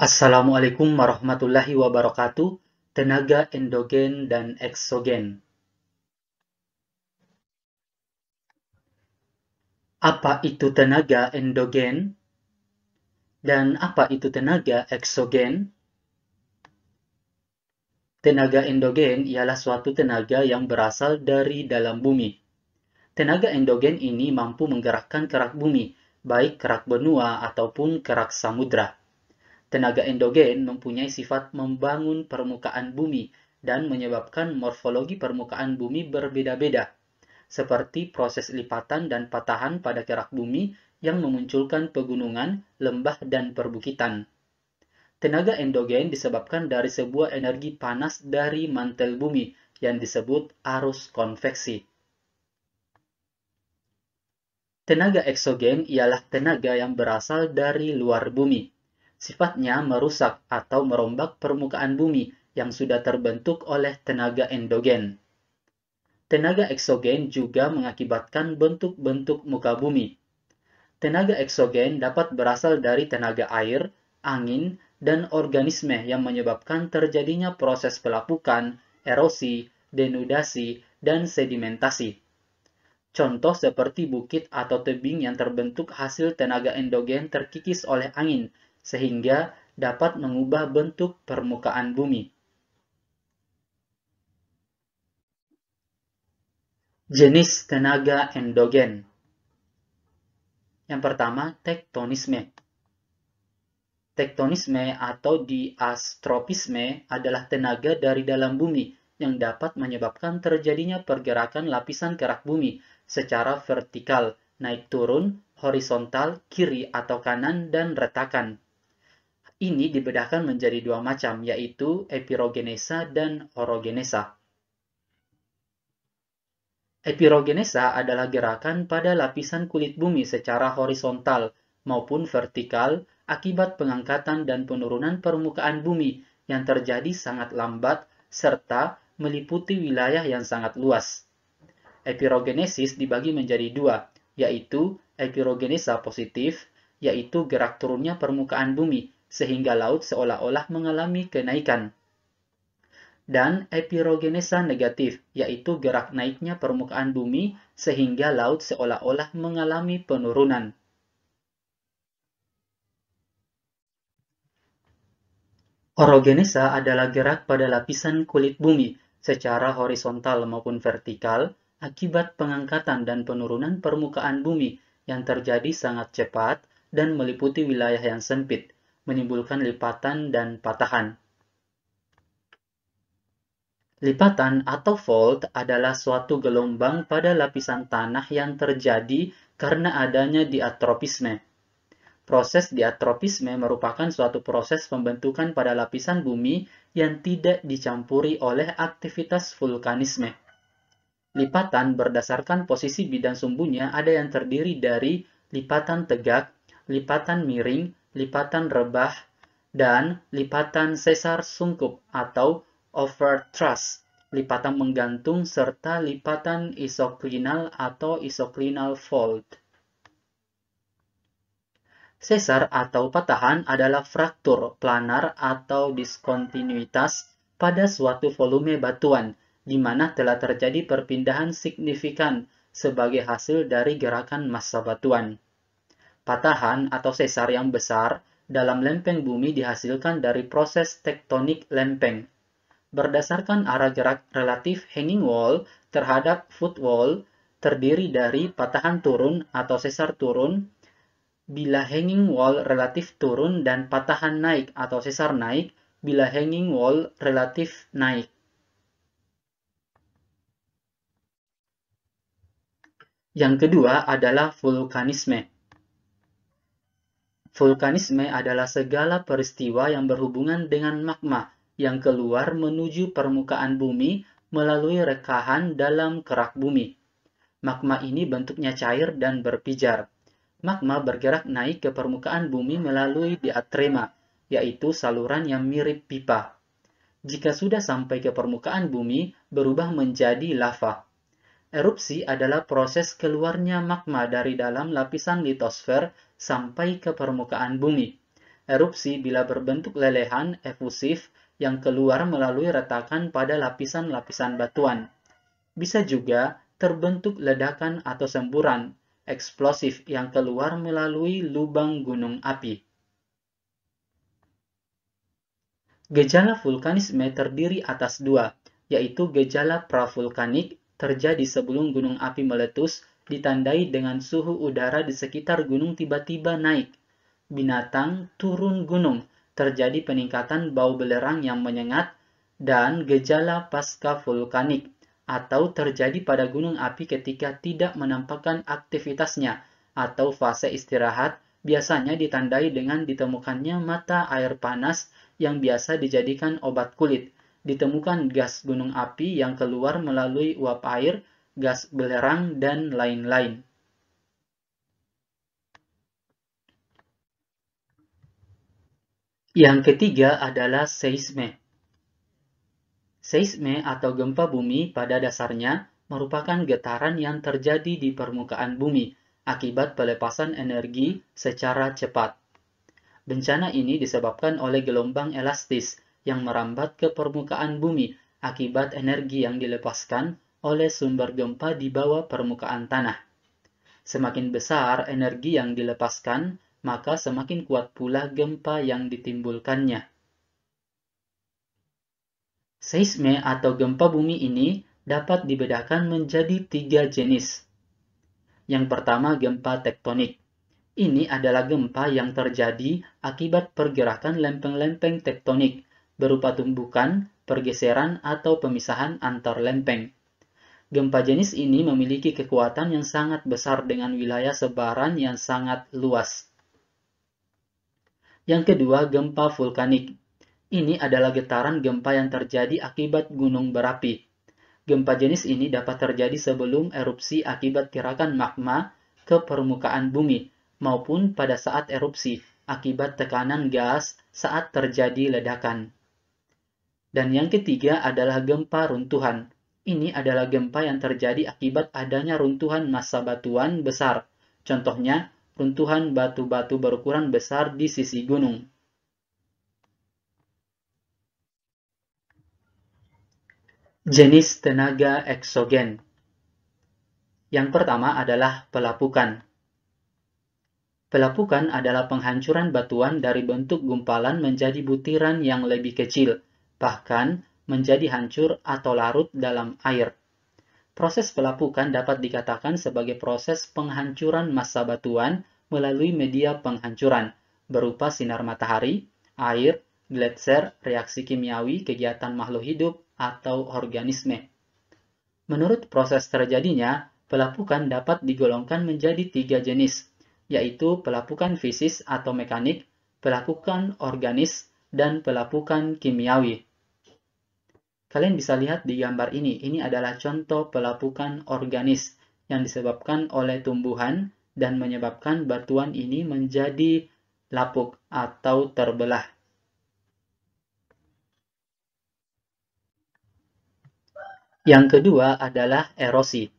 Assalamualaikum warahmatullahi wabarakatuh. Tenaga endogen dan eksogen. Apa itu tenaga endogen dan apa itu tenaga eksogen? Tenaga endogen ialah suatu tenaga yang berasal dari dalam bumi. Tenaga endogen ini mampu menggerakkan kerak bumi, baik kerak benua ataupun kerak samudra. Tenaga endogen mempunyai sifat membangun permukaan bumi dan menyebabkan morfologi permukaan bumi berbeda-beda, seperti proses lipatan dan patahan pada kerak bumi yang memunculkan pegunungan, lembah, dan perbukitan. Tenaga endogen disebabkan dari sebuah energi panas dari mantel bumi yang disebut arus konveksi. Tenaga eksogen ialah tenaga yang berasal dari luar bumi. Sifatnya merusak atau merombak permukaan bumi yang sudah terbentuk oleh tenaga endogen. Tenaga eksogen juga mengakibatkan bentuk-bentuk muka bumi. Tenaga eksogen dapat berasal dari tenaga air, angin, dan organisme yang menyebabkan terjadinya proses pelapukan, erosi, denudasi, dan sedimentasi. Contoh seperti bukit atau tebing yang terbentuk hasil tenaga endogen terkikis oleh angin, sehingga dapat mengubah bentuk permukaan bumi. Jenis tenaga endogen. Yang pertama, tektonisme. Tektonisme atau diastropisme adalah tenaga dari dalam bumi yang dapat menyebabkan terjadinya pergerakan lapisan kerak bumi secara vertikal, naik turun, horizontal, kiri atau kanan, dan retakan. Ini dibedakan menjadi dua macam, yaitu epirogenesa dan orogenesa. Epirogenesa adalah gerakan pada lapisan kulit bumi secara horizontal maupun vertikal akibat pengangkatan dan penurunan permukaan bumi yang terjadi sangat lambat serta meliputi wilayah yang sangat luas. Epirogenesis dibagi menjadi dua, yaitu epirogenesa positif, yaitu gerak turunnya permukaan bumi sehingga laut seolah-olah mengalami kenaikan, dan epirogenesa negatif, yaitu gerak naiknya permukaan bumi sehingga laut seolah-olah mengalami penurunan. Orogenesa adalah gerak pada lapisan kulit bumi secara horizontal maupun vertikal akibat pengangkatan dan penurunan permukaan bumi yang terjadi sangat cepat dan meliputi wilayah yang sempit, menimbulkan lipatan dan patahan. Lipatan atau fault adalah suatu gelombang pada lapisan tanah yang terjadi karena adanya diatropisme. Proses diatropisme merupakan suatu proses pembentukan pada lapisan bumi yang tidak dicampuri oleh aktivitas vulkanisme. Lipatan berdasarkan posisi bidang sumbunya ada yang terdiri dari lipatan tegak, lipatan miring, lipatan rebah, dan lipatan sesar sungkup atau overthrust, lipatan menggantung, serta lipatan isoklinal atau isoklinal fault. Sesar atau patahan adalah fraktur planar atau diskontinuitas pada suatu volume batuan, di mana telah terjadi perpindahan signifikan sebagai hasil dari gerakan massa batuan. Patahan atau sesar yang besar dalam lempeng bumi dihasilkan dari proses tektonik lempeng. Berdasarkan arah gerak relatif hanging wall terhadap foot wall, terdiri dari patahan turun atau sesar turun, bila hanging wall relatif turun, dan patahan naik atau sesar naik bila hanging wall relatif naik. Yang kedua adalah vulkanisme. Vulkanisme adalah segala peristiwa yang berhubungan dengan magma yang keluar menuju permukaan bumi melalui rekahan dalam kerak bumi. Magma ini bentuknya cair dan berpijar. Magma bergerak naik ke permukaan bumi melalui diatrema, yaitu saluran yang mirip pipa. Jika sudah sampai ke permukaan bumi, berubah menjadi lava. Erupsi adalah proses keluarnya magma dari dalam lapisan litosfer sampai ke permukaan bumi. Erupsi bila berbentuk lelehan efusif yang keluar melalui retakan pada lapisan-lapisan batuan. Bisa juga terbentuk ledakan atau semburan eksplosif yang keluar melalui lubang gunung api. Gejala vulkanisme terdiri atas dua, yaitu gejala pravulkanik terjadi sebelum gunung api meletus, ditandai dengan suhu udara di sekitar gunung tiba-tiba naik. Binatang turun gunung, terjadi peningkatan bau belerang yang menyengat, dan gejala pasca vulkanik, atau terjadi pada gunung api ketika tidak menampakkan aktivitasnya, atau fase istirahat, biasanya ditandai dengan ditemukannya mata air panas yang biasa dijadikan obat kulit, ditemukan gas gunung api yang keluar melalui uap air, gas belerang, dan lain-lain. Yang ketiga adalah seisme. Seisme atau gempa bumi pada dasarnya merupakan getaran yang terjadi di permukaan bumi akibat pelepasan energi secara cepat. Bencana ini disebabkan oleh gelombang elastis yang merambat ke permukaan bumi akibat energi yang dilepaskan oleh sumber gempa di bawah permukaan tanah. Semakin besar energi yang dilepaskan, maka semakin kuat pula gempa yang ditimbulkannya. Seisme atau gempa bumi ini dapat dibedakan menjadi 3 jenis. Yang pertama, gempa tektonik. Ini adalah gempa yang terjadi akibat pergerakan lempeng-lempeng tektonik berupa tumbukan, pergeseran, atau pemisahan antar lempeng. Gempa jenis ini memiliki kekuatan yang sangat besar dengan wilayah sebaran yang sangat luas. Yang kedua, gempa vulkanik. Ini adalah getaran gempa yang terjadi akibat gunung berapi. Gempa jenis ini dapat terjadi sebelum erupsi akibat gerakan magma ke permukaan bumi, maupun pada saat erupsi akibat tekanan gas saat terjadi ledakan. Dan yang ketiga adalah gempa runtuhan. Ini adalah gempa yang terjadi akibat adanya runtuhan massa batuan besar. Contohnya, runtuhan batu-batu berukuran besar di sisi gunung. Jenis tenaga eksogen. Yang pertama adalah pelapukan. Pelapukan adalah penghancuran batuan dari bentuk gumpalan menjadi butiran yang lebih kecil, bahkan menjadi hancur atau larut dalam air. Proses pelapukan dapat dikatakan sebagai proses penghancuran massa batuan melalui media penghancuran, berupa sinar matahari, air, gletser, reaksi kimiawi, kegiatan makhluk hidup, atau organisme. Menurut proses terjadinya, pelapukan dapat digolongkan menjadi 3 jenis, yaitu pelapukan fisis atau mekanik, pelapukan organis, dan pelapukan kimiawi. Kalian bisa lihat di gambar ini adalah contoh pelapukan organis yang disebabkan oleh tumbuhan dan menyebabkan batuan ini menjadi lapuk atau terbelah. Yang kedua adalah erosi.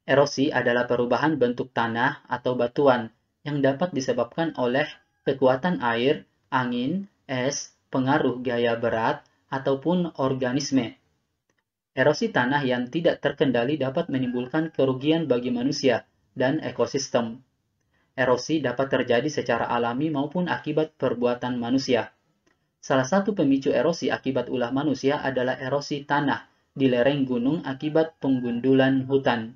Erosi adalah perubahan bentuk tanah atau batuan yang dapat disebabkan oleh kekuatan air, angin, es, pengaruh gaya berat, ataupun organisme. Erosi tanah yang tidak terkendali dapat menimbulkan kerugian bagi manusia dan ekosistem. Erosi dapat terjadi secara alami maupun akibat perbuatan manusia. Salah satu pemicu erosi akibat ulah manusia adalah erosi tanah di lereng gunung akibat penggundulan hutan.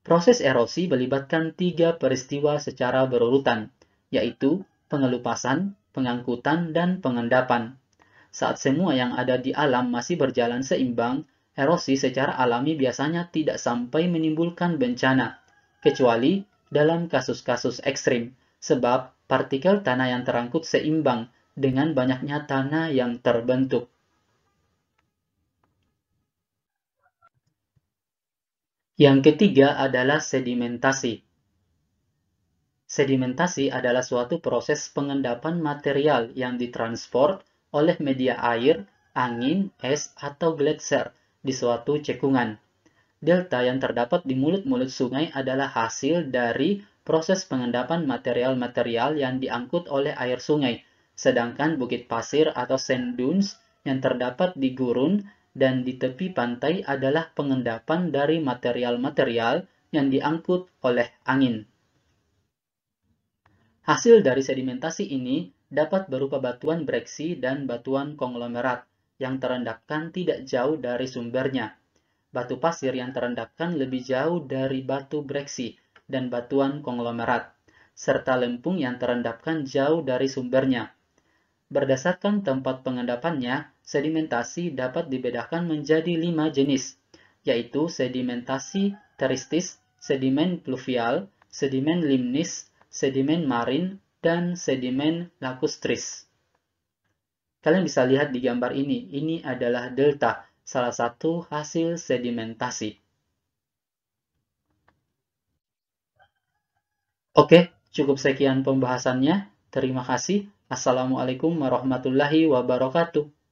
Proses erosi melibatkan 3 peristiwa secara berurutan, yaitu pengelupasan, pengangkutan, dan pengendapan. Saat semua yang ada di alam masih berjalan seimbang, erosi secara alami biasanya tidak sampai menimbulkan bencana, kecuali dalam kasus-kasus ekstrim, sebab partikel tanah yang terangkut seimbang dengan banyaknya tanah yang terbentuk. Yang ketiga adalah sedimentasi. Sedimentasi adalah suatu proses pengendapan material yang ditransport oleh media air, angin, es, atau gletser di suatu cekungan. Delta yang terdapat di mulut-mulut sungai adalah hasil dari proses pengendapan material-material yang diangkut oleh air sungai, sedangkan bukit pasir atau sand dunes yang terdapat di gurun dan di tepi pantai adalah pengendapan dari material-material yang diangkut oleh angin. Hasil dari sedimentasi ini dapat berupa batuan breksi dan batuan konglomerat yang terendapkan tidak jauh dari sumbernya. Batu pasir yang terendapkan lebih jauh dari batu breksi dan batuan konglomerat, serta lempung yang terendapkan jauh dari sumbernya. Berdasarkan tempat pengendapannya, sedimentasi dapat dibedakan menjadi 5 jenis, yaitu sedimentasi teristis, sedimen pluvial, sedimen limnis, sedimen marin, dan sedimen lacustris. Kalian bisa lihat di gambar ini adalah delta, salah satu hasil sedimentasi. Oke, cukup sekian pembahasannya. Terima kasih. Assalamualaikum warahmatullahi wabarakatuh.